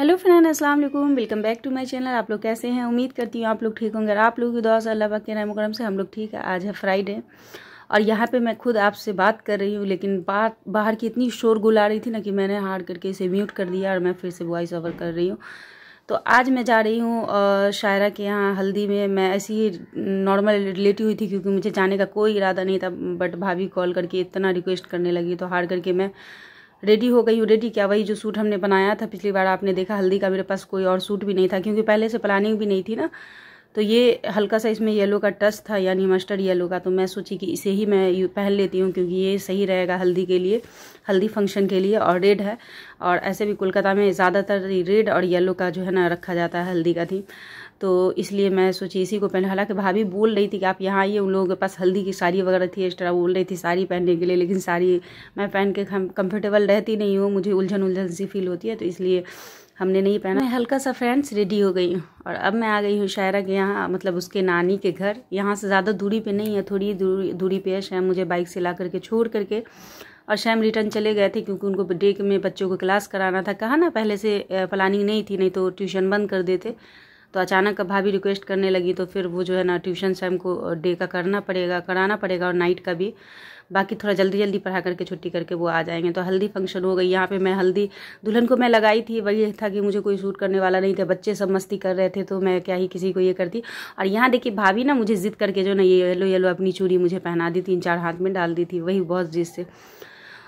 Hello friend, अस्सलाम वालेकुम। Welcome back to my channel. आप लोग कैसे हैं? उम्मीद करती हूँ आप लोग ठीक होंगे। आप लोगों की दुआ से अल्लाह पाक के रहम करम से हम लोग ठीक है। आज है फ्राइडे और यहाँ पे मैं खुद आपसे बात कर रही हूँ, लेकिन बाहर की इतनी शोरगुल आ रही थी ना कि मैंने हार्ड करके इसे म्यूट कर दिया और मैं फिर से वॉइस ओवर कर रही हूँ। तो आज मैं जा रही हूँ शायरा के यहाँ हल्दी में। मैं ऐसी ही नॉर्मल लेटी हुई थी क्योंकि मुझे जाने का कोई इरादा नहीं था, बट भाभी कॉल करके इतना रिक्वेस्ट करने लगी तो हार करके मैं रेडी हो गई हूँ। रेडी क्या, वही जो सूट हमने बनाया था पिछली बार आपने देखा हल्दी का। मेरे पास कोई और सूट भी नहीं था क्योंकि पहले से प्लानिंग भी नहीं थी ना। तो ये हल्का सा इसमें येलो का टच था, यानी मस्टर्ड येलो का। तो मैं सोची कि इसे ही मैं पहन लेती हूँ क्योंकि ये सही रहेगा हल्दी के लिए, हल्दी फंक्शन के लिए। और रेड है, और ऐसे भी कोलकाता में ज़्यादातर रेड और येलो का जो है ना रखा जाता है हल्दी का थीम। तो इसलिए मैं सोची इसी को पहन। हालांकि भाभी बोल रही थी कि आप यहाँ आइए, उन लोगों के पास हल्दी की साड़ी वगैरह थी एक्स्ट्रा, बोल रही थी साड़ी पहनने के लिए, लेकिन साड़ी मैं पहन के कंफर्टेबल रहती नहीं हूँ, मुझे उलझन सी फील होती है, तो इसलिए हमने नहीं पहना। मैं हल्का सा फ्रेंड्स रेडी हो गई हूँ और अब मैं आ गई हूँ शायरा के यहाँ, मतलब उसके नानी के घर। यहाँ से ज़्यादा दूरी पे नहीं है, थोड़ी दूरी पे है। शैम मुझे बाइक से ला करके छोड़ करके और शैम रिटर्न चले गए थे क्योंकि उनको डे में बच्चों को क्लास कराना था। कहा ना पहले से प्लानिंग नहीं थी, नहीं तो ट्यूशन बंद कर देते। तो अचानक भाभी रिक्वेस्ट करने लगी तो फिर वो जो है ना ट्यूशन शैम को डे का कराना पड़ेगा और नाइट का भी। बाकी थोड़ा जल्दी पढ़ा करके छुट्टी करके वो आ जाएंगे। तो हल्दी फंक्शन हो गई यहाँ पे। मैं हल्दी दुल्हन को मैं लगाई थी, वही था कि मुझे कोई सूट करने वाला नहीं था, बच्चे सब मस्ती कर रहे थे तो मैं क्या ही किसी को ये करती। और यहाँ देखिए भाभी ना मुझे जिद करके जो ना ये येलो अपनी चूड़ी मुझे पहना दी, 3-4 हाथ में डाल दी थी, वही बहुत जिद से।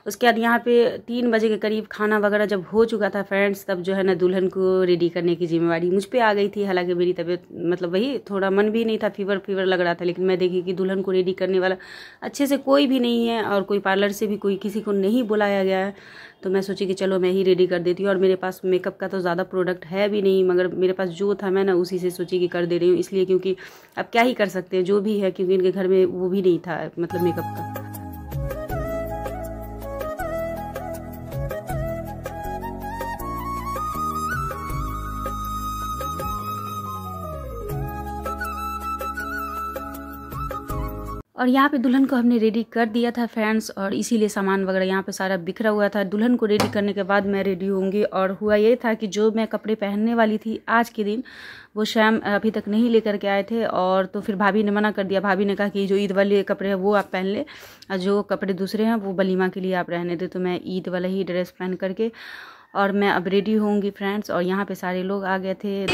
उसके बाद यहाँ पे 3 बजे के करीब खाना वगैरह जब हो चुका था फ्रेंड्स, तब जो है ना दुल्हन को रेडी करने की जिम्मेवारी मुझ पे आ गई थी। हालांकि मेरी तबीयत मतलब वही थोड़ा मन भी नहीं था, फीवर लग रहा था, लेकिन मैं देखी कि दुल्हन को रेडी करने वाला अच्छे से कोई भी नहीं है और कोई पार्लर से भी कोई किसी को नहीं बुलाया गया है। तो मैं सोची कि चलो मैं ही रेडी कर देती हूँ। और मेरे पास मेकअप का तो ज़्यादा प्रोडक्ट है भी नहीं, मगर मेरे पास जो था मैं ना उसी से सोची कि कर दे रही हूँ, इसलिए क्योंकि अब क्या ही कर सकते हैं, जो भी है, क्योंकि इनके घर में वो भी नहीं था मतलब मेकअप का। और यहाँ पे दुल्हन को हमने रेडी कर दिया था फ्रेंड्स, और इसीलिए सामान वगैरह यहाँ पे सारा बिखरा हुआ था। दुल्हन को रेडी करने के बाद मैं रेडी होंगी। और हुआ ये था कि जो मैं कपड़े पहनने वाली थी आज के दिन, वो शैम अभी तक नहीं लेकर के आए थे। और तो फिर भाभी ने मना कर दिया। भाभी ने कहा कि जो ईद वाले कपड़े हैं वो आप पहन ले, और जो कपड़े दूसरे हैं वो वलीमा के लिए आप रहने दे। तो मैं ईद वाला ही ड्रेस पहन करके और मैं अब रेडी होंगी फ्रेंड्स। और यहाँ पे सारे लोग आ गए थे।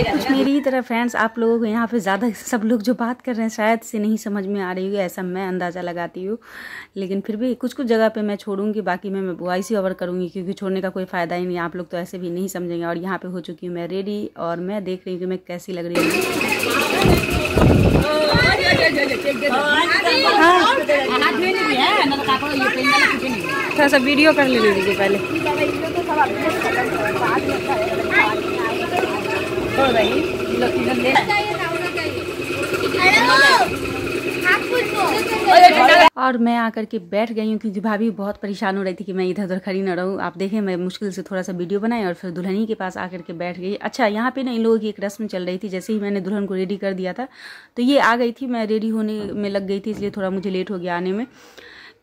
कुछ मेरी तरह फ्रेंड्स आप लोगों को यहाँ पे ज़्यादा सब लोग जो बात कर रहे हैं शायद से नहीं समझ में आ रही है, ऐसा मैं अंदाज़ा लगाती हूँ। लेकिन फिर भी कुछ जगह पे मैं छोड़ूंगी, बाकी मैं वॉइस ही ओवर करूँगी क्योंकि छोड़ने का कोई फ़ायदा ही नहीं, आप लोग तो ऐसे भी नहीं समझेंगे। और यहाँ पे हो चुकी हूँ मैं रेडी और मैं देख रही हूँ कि मैं कैसी लग रही हूँ। थोड़ा सा वीडियो कर ले लीजिए पहले। और मैं आकर के बैठ गई हूँ क्योंकि भाभी बहुत परेशान हो रही थी कि मैं इधर उधर खड़ी न रहूँ। आप देखें मैं मुश्किल से थोड़ा सा वीडियो बनाई और फिर दुल्हनी के पास आकर के बैठ गई। अच्छा, यहाँ पे ना इन लोगों की एक रस्म चल रही थी। जैसे ही मैंने दुल्हन को रेडी कर दिया था तो ये आ गई थी, मैं रेडी होने में लग गई थी, इसलिए थोड़ा मुझे लेट हो गया आने में।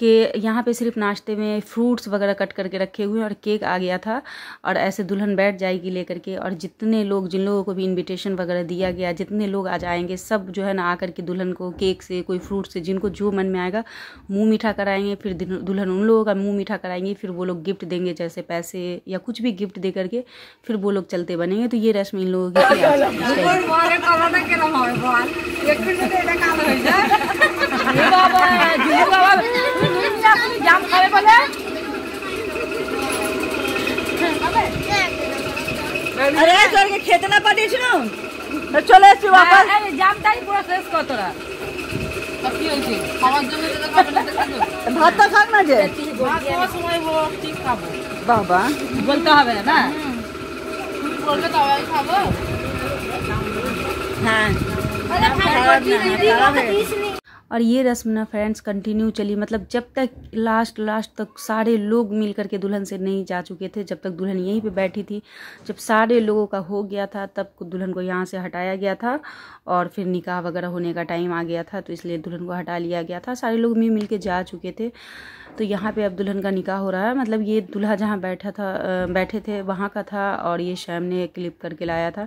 कि यहाँ पे सिर्फ नाश्ते में फ्रूट्स वगैरह कट करके रखे हुए हैं और केक आ गया था। और ऐसे दुल्हन बैठ जाएगी लेकर के, और जितने लोग, जिन लोगों को भी इनविटेशन वगैरह दिया गया, जितने लोग आ जाएंगे सब जो है ना आकर के दुल्हन को केक से, कोई फ्रूट से, जिनको जो मन में आएगा मुंह मीठा कराएंगे। फिर दुल्हन उन लोगों का मुंह मीठा कराएंगे, फिर वो लोग गिफ्ट देंगे, जैसे पैसे या कुछ भी गिफ्ट दे करके फिर वो लोग चलते बनेंगे। तो ये रस्म इन लोगों की अरे তোর কে খেতে না পাঠিয়েছিল তো চলে এসেছি বাবা। আরে জামটাই পুরো শেষ কর তোরা। কি হইছে খাওয়ার জন্য তো খাবে না তো ভাতটা খাক না যে ভাত সময় ও ঠিক খাবো বাবা বলতে হবে না। और ये रस्म ना फ्रेंड्स कंटिन्यू चली, मतलब जब तक लास्ट तक सारे लोग मिल करके दुल्हन से नहीं जा चुके थे, जब तक दुल्हन यहीं पे बैठी थी। जब सारे लोगों का हो गया था तब दुल्हन को यहाँ से हटाया गया था और फिर निकाह वगैरह होने का टाइम आ गया था, तो इसलिए दुल्हन को हटा लिया गया था। सारे लोग मिल के जा चुके थे। तो यहाँ पे अब दुल्हन का निकाह हो रहा है। मतलब ये दूल्हा जहाँ बैठे थे वहाँ का था और ये शैम ने क्लिप करके लाया था।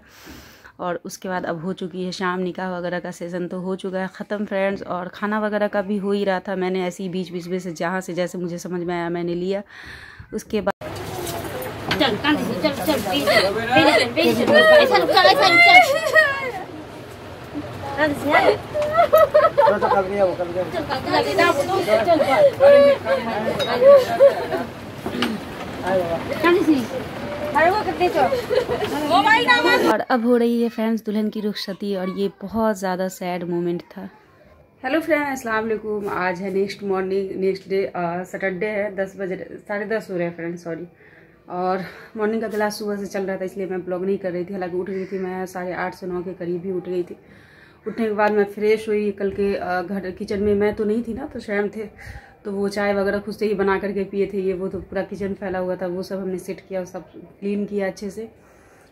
और उसके बाद अब हो चुकी है शाम, निकाह वगैरह का सेशन तो हो चुका है ख़त्म फ्रेंड्स। और खाना वगैरह का भी हो ही रहा था। मैंने ऐसे ही बीच में से जहाँ से जैसे मुझे समझ में आया मैंने लिया। उसके बाद और अब हो रही है फ्रेंड्स दुल्हन की रुखसती और ये बहुत ज़्यादा सैड मोमेंट था। हेलो फ्रेंड्स, अस्सलाम वालेकुम। आज है नेक्स्ट डे सैटरडे है, 10 बजे 10:30 हो रहे हैं फ्रेंड्स, सॉरी। और मॉर्निंग का क्लास सुबह से चल रहा था इसलिए मैं ब्लॉग नहीं कर रही थी। हालांकि उठ गई थी मैं 8:30 से 9 के करीब ही उठ गई थी। उठने के बाद मैं फ्रेश हुई। कल के घर किचन में मैं तो नहीं थी ना, तो शैम थे, तो वो चाय वगैरह खुद से ही बना करके पिए थे। ये वो तो पूरा किचन फैला हुआ था, वो सब हमने सेट किया, सब क्लीन किया अच्छे से।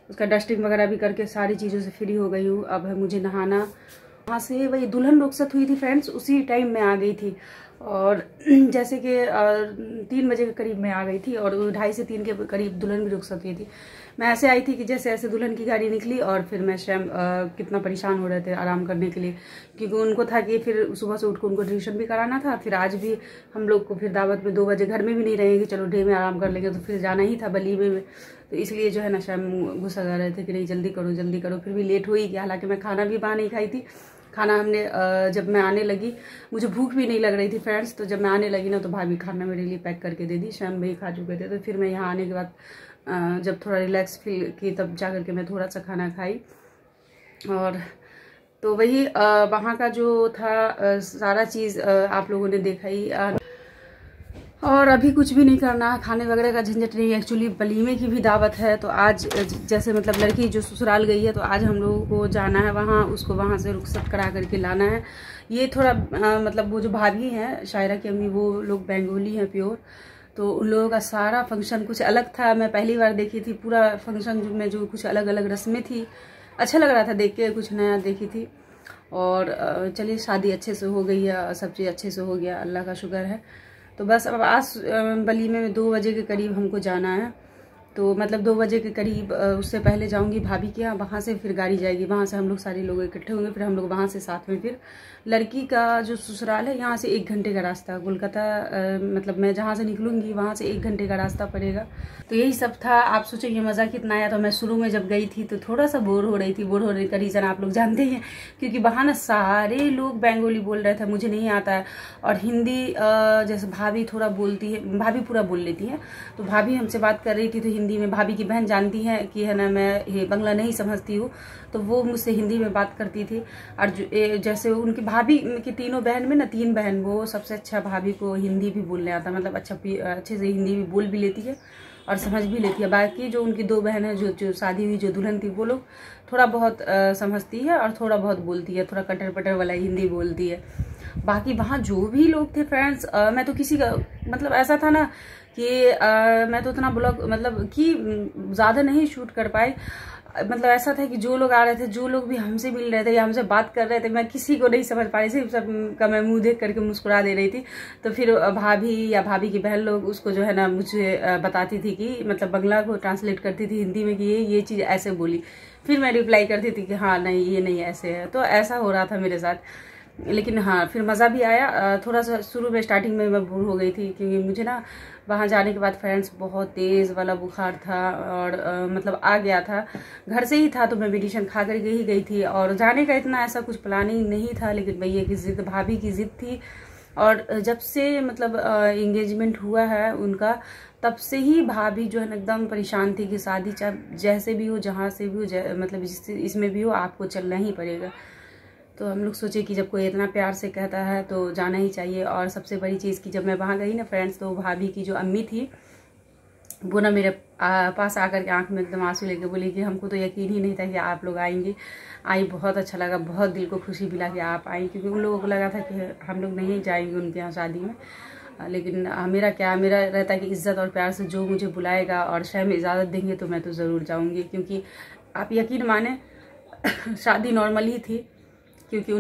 उसका डस्टिंग वगैरह भी करके सारी चीज़ों से फ्री हो गई हूँ। अब है मुझे नहाना। वहाँ से वही दुल्हन रुखसत हुई थी फ्रेंड्स, उसी टाइम में आ गई थी। और जैसे कि 3 बजे के करीब में आ गई थी और 2:30 से 3 के करीब दुल्हन भी रुखसत हुई थी। मैं ऐसे आई थी कि जैसे ऐसे दुल्हन की गाड़ी निकली और फिर मैं शैम कितना परेशान हो रहे थे आराम करने के लिए, क्योंकि उनको था कि फिर सुबह से उठ कर उनको ट्यूशन भी कराना था। फिर आज भी हम लोग को फिर दावत में 2 बजे घर में भी नहीं रहेंगे, चलो डे में आराम कर लेंगे, तो फिर जाना ही था वलीमे में। तो इसलिए जो है ना शैम गुस्सा कर रहे थे कि नहीं जल्दी करो। फिर भी लेट हो ही गया। हालांकि मैं खाना भी वहाँ नहीं खाई थी। खाना हमने जब मैं आने लगी, मुझे भूख भी नहीं लग रही थी फ्रेंड्स, तो जब मैं आने लगी ना तो भाभी खाना मेरे लिए पैक करके दे दी। शैम भी खा चुके थे। तो फिर मैं यहाँ आने के बाद जब थोड़ा रिलैक्स फील की तब जा करके मैं थोड़ा सा खाना खाई। और तो वही वहाँ का जो था सारा चीज़ आप लोगों ने देखा ही। और अभी कुछ भी नहीं करना, खाने वगैरह का झंझट नहीं। एक्चुअली वलीमे की भी दावत है, तो आज जैसे मतलब लड़की जो ससुराल गई है तो आज हम लोगों को जाना है वहाँ, उसको वहाँ से रुखसत करा करके लाना है। ये थोड़ा मतलब वो जो भाभी हैं शायरा की अम्मी, वो लोग बंगाली हैं प्योर, तो उन लोगों का सारा फंक्शन कुछ अलग था। मैं पहली बार देखी थी पूरा फंक्शन में, जो कुछ अलग अलग रस्में थी। अच्छा लग रहा था देख के, कुछ नया देखी थी। और चलिए शादी अच्छे से हो गई है, सब चीज़ अच्छे से हो गया, अल्लाह का शुक्र है। तो बस अब आज वलीमे में 2 बजे के करीब हमको जाना है। तो मतलब 2 बजे के करीब, उससे पहले जाऊंगी भाभी के यहाँ, वहाँ से फिर गाड़ी जाएगी, वहाँ से हम लोग सारे लोग इकट्ठे होंगे, फिर हम लोग वहाँ से साथ में फिर लड़की का जो ससुराल है यहाँ से 1 घंटे का रास्ता, कोलकाता मतलब मैं जहाँ से निकलूंगी वहाँ से 1 घंटे का रास्ता पड़ेगा। तो यही सब था। आप सोचेंगे मज़ा कितना आया। तो मैं शुरू में जब गई थी तो थोड़ा सा बोर हो रही थी। बोर होने का रीज़न आप लोग जानते हैं, क्योंकि वहाँ ना सारे लोग बंगाली बोल रहे थे, मुझे नहीं आता है। और हिंदी जैसे भाभी थोड़ा बोलती है, भाभी पूरा बोल लेती है, तो भाभी हमसे बात कर रही थी तो हिंदी में। भाभी की बहन जानती है कि है ना मैं ये बंगला नहीं समझती हूँ, तो वो मुझसे हिंदी में बात करती थी। और जैसे उनकी भाभी की तीनों बहन में ना 3 बहन, वो सबसे अच्छा भाभी को हिंदी भी बोलने आता, मतलब अच्छे से हिंदी भी बोल भी लेती है और समझ भी लेती है। बाकी जो उनकी 2 बहन है जो शादी हुई, जो दुल्हन थी, वो लोग थोड़ा बहुत समझती है और थोड़ा बहुत बोलती है, थोड़ा कटर पटर वाला हिंदी बोलती है। बाकी वहाँ जो भी लोग थे फ्रेंड्स, मैं तो किसी का मतलब ऐसा था ना कि मैं तो उतना ब्लॉग मतलब कि ज़्यादा नहीं शूट कर पाई। मतलब ऐसा था कि जो लोग आ रहे थे, जो लोग भी हमसे मिल रहे थे या हमसे बात कर रहे थे, मैं किसी को नहीं समझ पा रही थी। सब का मैं मुंह देख करके मुस्कुरा दे रही थी। तो फिर भाभी या भाभी की बहन लोग उसको जो है ना मुझे बताती थी कि मतलब बंगला को ट्रांसलेट करती थी हिंदी में कि ये चीज़ ऐसे बोली। फिर मैं रिप्लाई करती थी कि हाँ नहीं ये नहीं ऐसे है। तो ऐसा हो रहा था मेरे साथ। लेकिन हाँ फिर मज़ा भी आया। थोड़ा सा शुरू में स्टार्टिंग में मैं बोर हो गई थी, क्योंकि मुझे ना वहाँ जाने के बाद फ्रेंड्स बहुत तेज़ वाला बुखार था और मतलब आ गया था। घर से ही था तो मैं मेडिसिन खा कर ही गई थी और जाने का इतना ऐसा कुछ प्लानिंग नहीं था। लेकिन भैया की ज़िद, भाभी की ज़िद थी। और जब से मतलब एंगेजमेंट हुआ है उनका, तब से ही भाभी जो है ना एकदम परेशान थी कि शादी चाहे जैसे भी हो, जहाँ से भी हो, मतलब इसमें भी हो, आपको चलना ही पड़ेगा। तो हम लोग सोचे कि जब कोई इतना प्यार से कहता है तो जाना ही चाहिए। और सबसे बड़ी चीज़ कि जब मैं वहाँ गई ना फ्रेंड्स, तो भाभी की जो अम्मी थी वो ना मेरे पास आकर के आंख में एकदम आंसू लेके बोली कि हमको तो यकीन ही नहीं था कि आप लोग आएंगे। आई, बहुत अच्छा लगा, बहुत दिल को खुशी मिला कि आप आई, क्योंकि उन लोगों को लगा था कि हम लोग नहीं जाएंगे उनके यहाँ शादी में। लेकिन मेरा रहता है कि इज़्ज़त और प्यार से जो मुझे बुलाएगा और शायद में इजाज़त देंगे तो मैं तो ज़रूर जाऊँगी। क्योंकि आप यकीन माने शादी नॉर्मल ही थी, क्योंकि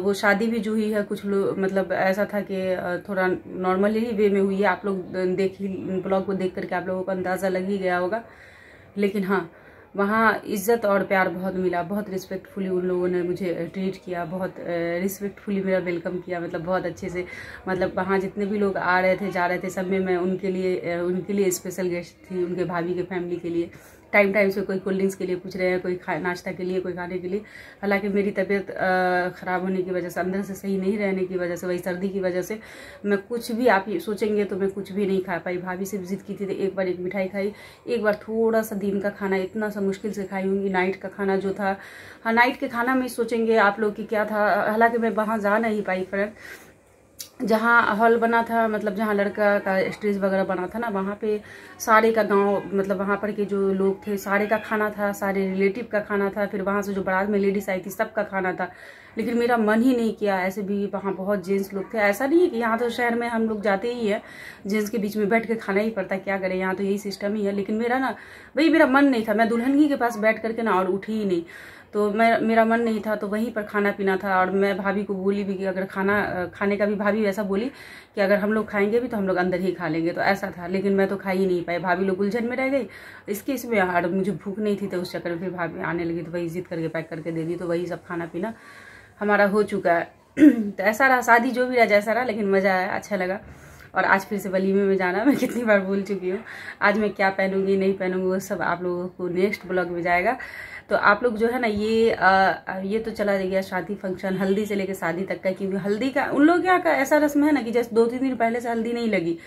वो शादी भी जो हुई है कुछ लोग मतलब ऐसा था कि थोड़ा नॉर्मल ही वे में हुई है। आप लोग ब्लॉग को देख करके आप लोगों को अंदाज़ा लग ही गया होगा। लेकिन हाँ, वहाँ इज़्ज़त और प्यार बहुत मिला, बहुत रिस्पेक्टफुली उन लोगों ने मुझे ट्रीट किया, बहुत रिस्पेक्टफुली मेरा वेलकम किया, मतलब बहुत अच्छे से। मतलब वहाँ जितने भी लोग आ रहे थे जा रहे थे सब में मैं उनके लिए स्पेशल गेस्ट थी, उनके भाभी के फैमिली के लिए। टाइम से कोई कोल्ड ड्रिंक्स के लिए पूछ रहे हैं, कोई नाश्ता के लिए, कोई खाने के लिए। हालांकि मेरी तबीयत ख़राब होने की वजह से, अंदर से सही नहीं रहने की वजह से, वही सर्दी की वजह से मैं कुछ भी, आप सोचेंगे तो मैं कुछ भी नहीं खा पाई। भाभी से जिद की थी तो एक बार एक मिठाई खाई, एक बार थोड़ा सा दिन का खाना इतना सा मुश्किल से खाई होंगी। नाइट का खाना जो था, हाँ नाइट के खाना में सोचेंगे आप लोग कि क्या था। हालांकि मैं वहाँ जा नहीं पाई फ्रेंड, जहाँ हॉल बना था, मतलब जहाँ लड़का का स्टेज वगैरह बना था ना, वहाँ पे सारे का गांव, मतलब वहाँ पर के जो लोग थे सारे का खाना था, सारे रिलेटिव का खाना था। फिर वहाँ से जो बारात में लेडीज आई थी सबका खाना था। लेकिन मेरा मन ही नहीं किया। ऐसे भी वहाँ बहुत जेंट्स लोग थे, ऐसा नहीं है कि यहाँ तो शहर में हम लोग जाते ही है, जेंट्स के बीच में बैठ के खाना ही पड़ता है, क्या करें, यहाँ तो यही सिस्टम ही है। लेकिन मेरा ना भाई मेरा मन नहीं था, मैं दुल्हन के पास बैठ करके ना और उठी ही नहीं, तो मेरा मन नहीं था, तो वहीं पर खाना पीना था। और मैं भाभी को बोली भी कि अगर खाने का भी, भाभी ऐसा बोली कि अगर हम लोग खाएंगे भी तो हम लोग अंदर ही खा लेंगे, तो ऐसा था। लेकिन मैं तो खा ही नहीं पाई, भाभी लोग उलझन में रह गई इसमें। और मुझे भूख नहीं थी, तो उस चक्कर में फिर भाभी आने लगी तो वही जिद करके पैक करके दे दी, तो वही सब खाना पीना हमारा हो चुका है। तो ऐसा रहा, शादी जो भी रहा जैसा रहा, लेकिन मज़ा आया, अच्छा लगा। और आज फिर से वलीमे में जाना, मैं कितनी बार बोल चुकी हूँ। आज मैं क्या पहनूंगी नहीं पहनूंगी वो सब आप लोगों को नेक्स्ट ब्लॉग में जाएगा। तो आप लोग जो है ना ये तो चला गया शादी फंक्शन, हल्दी से लेकर शादी तक का। क्योंकि हल्दी का उन लोग यहाँ का ऐसा रस्म है ना कि जैसे 2-3 दिन पहले से हल्दी नहीं लगी,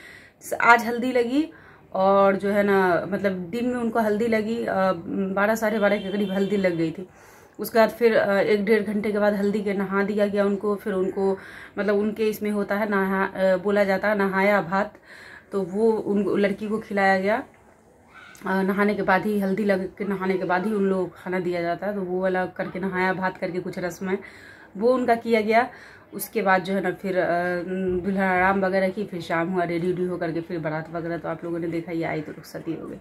आज हल्दी लगी। और जो है ना मतलब दिन में उनको हल्दी लगी, 12-12:30 के करीब हल्दी लग गई थी। उसके बाद फिर 1-1.5 घंटे के बाद हल्दी के नहा दिया गया उनको। फिर उनको मतलब उनके इसमें होता है बोला जाता है नहाया भात, तो वो उन लड़की को खिलाया गया। नहाने के बाद ही, हल्दी लग के नहाने के बाद ही उन लोगों को खाना दिया जाता है, तो वो वाला करके नहाया भात करके कुछ रस्म है वो उनका किया गया। उसके बाद जो है ना फिर दुल्हन आराम वगैरह की, फिर शाम हुआ, रेडी होकर के फिर बारात वगैरह तो आप लोगों ने देखा, ये आई तो रुखसती हो गई।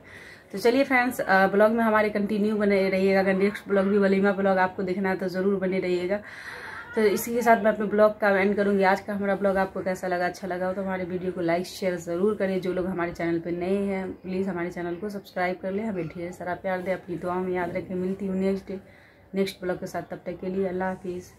तो चलिए फ्रेंड्स, ब्लॉग में हमारे कंटिन्यू बने रहिएगा। अगर नेक्स्ट ब्लॉग भी वलीमा ब्लॉग आपको देखना है तो ज़रूर बने रहिएगा। तो इसी के साथ मैं अपने ब्लॉग का एंड करूँगी। आज का हमारा ब्लॉग आपको कैसा लगा, अच्छा लगा हो तो हमारे वीडियो को लाइक शेयर ज़रूर करें। जो लोग हमारे चैनल पर नए हैं प्लीज़ हमारे चैनल को सब्सक्राइब कर लें, हमें ढेर सारा प्यार दें, अपनी दुआ में याद रखें। मिलती हूँ नेक्स्ट ब्लॉग के साथ, तब तक के लिए अल्लाह हाफिज़।